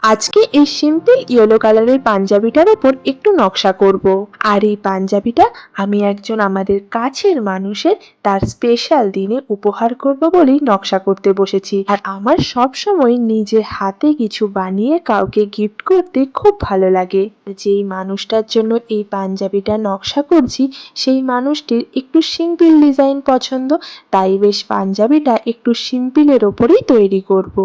আজকে এই simple yellow কালারের পাঞ্জাবিটার উপর একটু নকশা করব। আর এই পাঞ্জাবিটা আমি একজন আমাদের কাছের মানুষের তার স্পেশাল দিনে উপহার করব বলেই নকশা করতে বসেছি। আর আমার সব সময় নিজে হাতে কিছু বানিয়ে কাউকে গিফট করতে খুব ভালো লাগে। যেই মানুষটার জন্য এই পাঞ্জাবিটা নকশা করছি সেই মানুষটির একটু সিম্পল ডিজাইন পছন্দ, তাই বেশ পাঞ্জাবিটা একটু সিম্পলের ওপরেই তৈরি করব।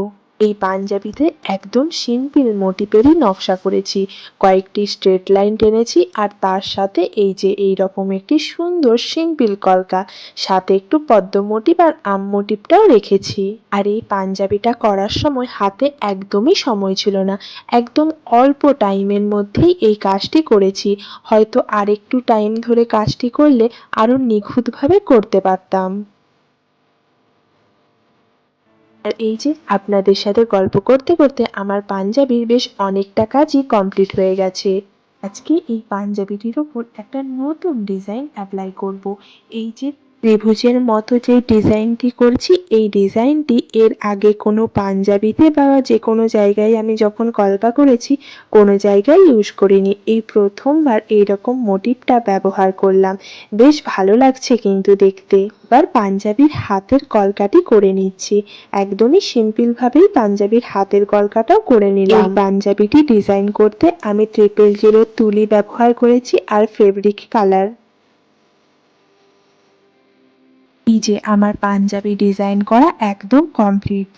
এই পাঞ্জাবিতে একদম সিম্পল মোটিফেরই নকশা করেছি, কয়েকটি স্ট্রেট লাইন টেনেছি আর তার সাথে এই যে এইরকম একটি সুন্দর সিম্পল কলকা, সাথে একটু পদ্ম মোটিভ আর আম মোটিভটাও রেখেছি। আর এই পাঞ্জাবিটা করার সময় হাতে একদমই সময় ছিল না, একদম অল্প টাইমের মধ্যেই এই কাজটি করেছি। হয়তো আর একটু টাইম ধরে কাজটি করলে আরো নিখুঁতভাবে করতে পারতাম। আর এই যে আপনাদের সাথে গল্প করতে করতে আমার পাঞ্জাবির বেশ অনেকটা কাজই কমপ্লিট হয়ে গেছে। আজকে এই পাঞ্জাবিটির ওপর একটা নতুন ডিজাইন অ্যাপ্লাই করব। এই যে ত্রিভুজের মতো যে ডিজাইনটি করছি, এই ডিজাইনটি এর আগে কোনো পাঞ্জাবিতে বা যে কোনো জায়গায় আমি যখন কলকা করেছি কোনো জায়গায় ইউজ করিনি, এই প্রথমবার এইরকম মোটিভটা ব্যবহার করলাম। বেশ ভালো লাগছে কিন্তু দেখতে। এবার পাঞ্জাবির হাতের কলকাটি করে নিচ্ছি, একদমই সিম্পল ভাবেই পাঞ্জাবির হাতের কলকাটাও করে নিলাম। এই পাঞ্জাবিটি ডিজাইন করতে আমি 000 তুলি ব্যবহার করেছি আর ফেব্রিক কালার। এই যে আমার পাঞ্জাবি ডিজাইন করা একদম কমপ্লিট।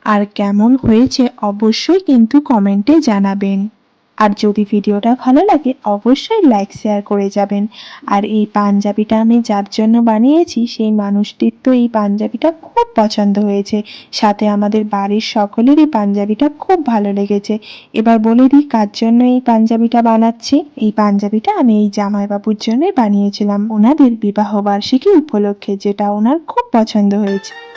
আর কেমন হয়েছে অবশ্যই কিন্তু কমেন্টে জানাবেন। আর যদি ভিডিওটা ভালো লাগে অবশ্যই লাইক শেয়ার করে যাবেন। আর এই পাঞ্জাবিটা আমি যার জন্য বানিয়েছি সেই মানুষটির তো এই পাঞ্জাবিটা খুব পছন্দ হয়েছে, সাথে আমাদের বাড়ির সকলেরই পাঞ্জাবিটা খুব ভালো লেগেছে। এবার বলে দিই কার জন্য এই পাঞ্জাবিটা বানাচ্ছি। এই পাঞ্জাবিটা আমি এই জামাইবাবুর জন্যই বানিয়েছিলাম, ওনাদের বিবাহ বার্ষিকী উপলক্ষে, যেটা ওনার খুব পছন্দ হয়েছে।